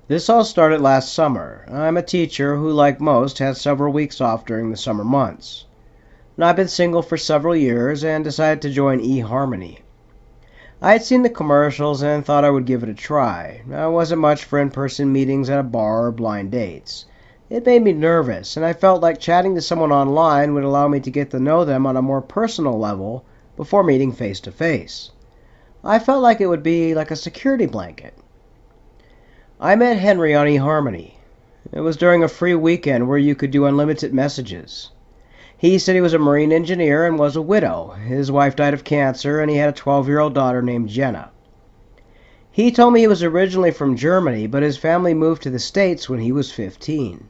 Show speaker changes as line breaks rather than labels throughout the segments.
This all started last summer. I'm a teacher who, like most, has several weeks off during the summer months. And I've been single for several years and decided to join eHarmony. I had seen the commercials and thought I would give it a try. I wasn't much for in-person meetings at a bar or blind dates. It made me nervous, and I felt like chatting to someone online would allow me to get to know them on a more personal level before meeting face to face. I felt like it would be like a security blanket. I met Henry on eHarmony. It was during a free weekend where you could do unlimited messages. He said he was a marine engineer and was a widow. His wife died of cancer, and he had a 12-year-old daughter named Jenna. He told me he was originally from Germany, but his family moved to the States when he was 15.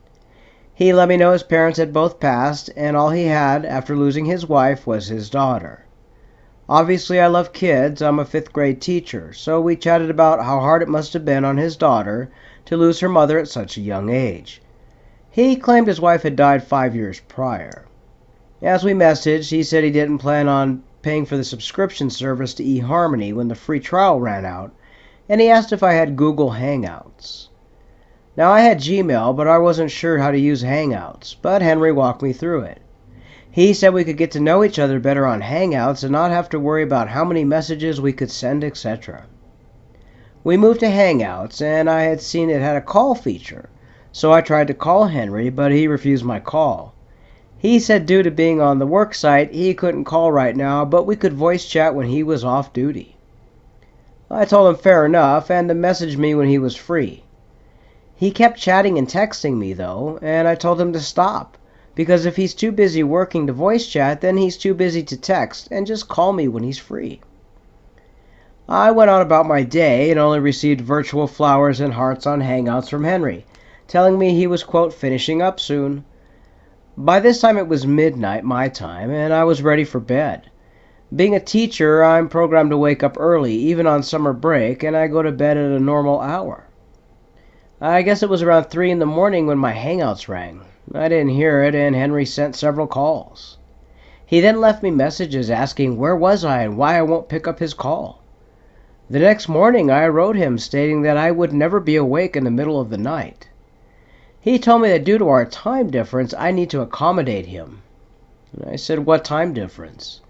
He let me know his parents had both passed, and all he had, after losing his wife, was his daughter. Obviously, I love kids. I'm a 5th grade teacher, so we chatted about how hard it must have been on his daughter to lose her mother at such a young age. He claimed his wife had died 5 years prior. As we messaged, he said he didn't plan on paying for the subscription service to eHarmony when the free trial ran out, and he asked if I had Google Hangouts. Now, I had Gmail, but I wasn't sure how to use Hangouts, but Henry walked me through it. He said we could get to know each other better on Hangouts and not have to worry about how many messages we could send, etc. We moved to Hangouts, and I had seen it had a call feature, so I tried to call Henry, but he refused my call. He said due to being on the work site, he couldn't call right now, but we could voice chat when he was off duty. I told him fair enough, and to message me when he was free. He kept chatting and texting me, though, and I told him to stop. Because if he's too busy working to voice chat, then he's too busy to text, and just call me when he's free. I went on about my day and only received virtual flowers and hearts on Hangouts from Henry, telling me he was, quote, finishing up soon. By this time it was midnight my time, and I was ready for bed. Being a teacher, I'm programmed to wake up early, even on summer break, and I go to bed at a normal hour. I guess it was around 3 in the morning when my Hangouts rang. I didn't hear it, and Henry sent several calls. He then left me messages asking where was I and why I won't pick up his call. The next morning I wrote him stating that I would never be awake in the middle of the night. He told me that due to our time difference, I need to accommodate him. I said, what time difference?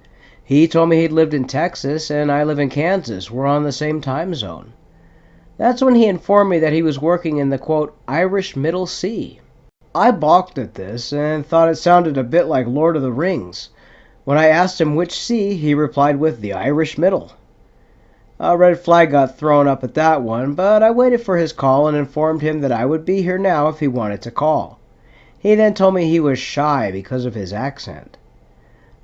He told me he'd lived in Texas and I live in Kansas. We're on the same time zone. That's when he informed me that he was working in the, quote, Irish Middle Sea. I balked at this and thought it sounded a bit like Lord of the Rings. When I asked him which sea, he replied with the Irish Middle. A red flag got thrown up at that one, but I waited for his call and informed him that I would be here now if he wanted to call. He then told me he was shy because of his accent.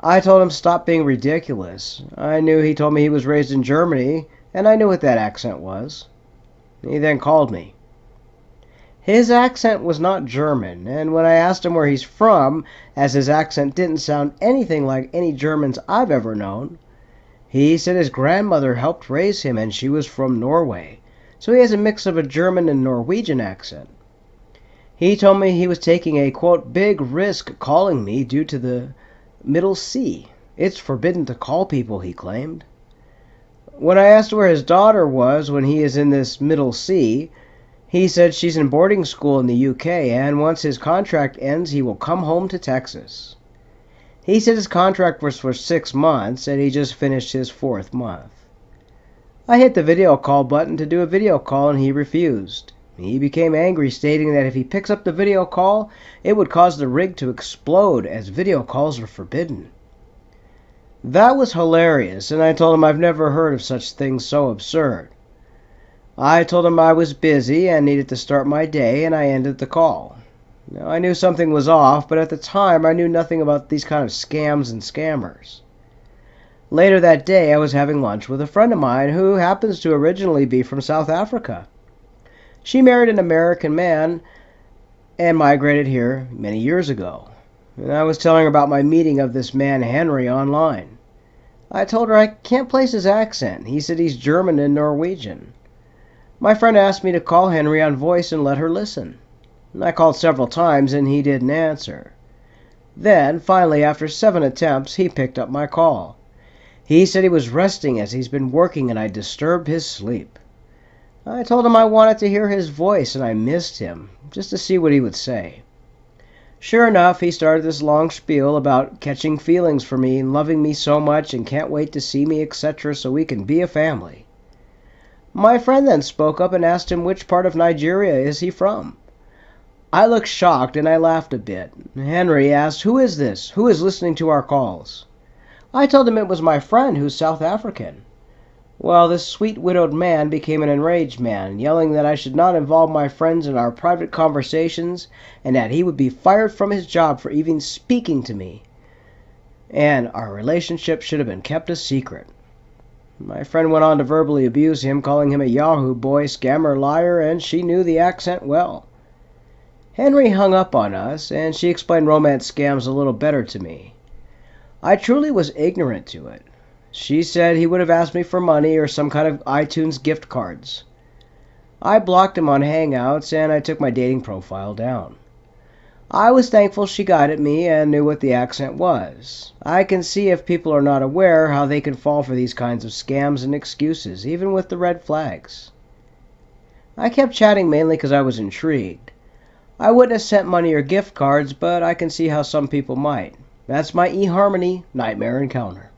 I told him stop being ridiculous. I knew he told me he was raised in Germany, and I knew what that accent was. He then called me. His accent was not German, and when I asked him where he's from, as his accent didn't sound anything like any Germans I've ever known, he said his grandmother helped raise him and she was from Norway, so he has a mix of a German and Norwegian accent. He told me he was taking a, quote, big risk calling me due to the Middle Sea. It's forbidden to call people, he claimed. When I asked where his daughter was when he is in this Middle Sea, he said she's in boarding school in the UK, and once his contract ends, he will come home to Texas. He said his contract was for 6 months, and he just finished his 4th month. I hit the video call button to do a video call, and he refused. He became angry, stating that if he picks up the video call, it would cause the rig to explode, as video calls are forbidden. That was hilarious, and I told him I've never heard of such things so absurd. I told him I was busy and needed to start my day, and I ended the call. Now, I knew something was off, but at the time I knew nothing about these kind of scams and scammers. Later that day, I was having lunch with a friend of mine who happens to originally be from South Africa. She married an American man and migrated here many years ago. And I was telling her about my meeting of this man Henry online. I told her I can't place his accent. He said he's German and Norwegian. My friend asked me to call Henry on voice and let her listen. I called several times and he didn't answer. Then, finally, after 7 attempts, he picked up my call. He said he was resting as he's been working and I disturbed his sleep. I told him I wanted to hear his voice and I missed him, just to see what he would say. Sure enough, he started this long spiel about catching feelings for me and loving me so much and can't wait to see me, etc., so we can be a family. My friend then spoke up and asked him which part of Nigeria is he from. I looked shocked and I laughed a bit. Henry asked, "Who is this? Who is listening to our calls?" I told him it was my friend who's South African. Well, this sweet widowed man became an enraged man, yelling that I should not involve my friends in our private conversations and that he would be fired from his job for even speaking to me. And our relationship should have been kept a secret. My friend went on to verbally abuse him, calling him a Yahoo boy, scammer, liar, and she knew the accent well. Henry hung up on us, and she explained romance scams a little better to me. I truly was ignorant to it. She said he would have asked me for money or some kind of iTunes gift cards. I blocked him on Hangouts, and I took my dating profile down. I was thankful she guided me and knew what the accent was. I can see if people are not aware how they can fall for these kinds of scams and excuses, even with the red flags. I kept chatting mainly because I was intrigued. I wouldn't have sent money or gift cards, but I can see how some people might. That's my eHarmony Nightmare Encounter.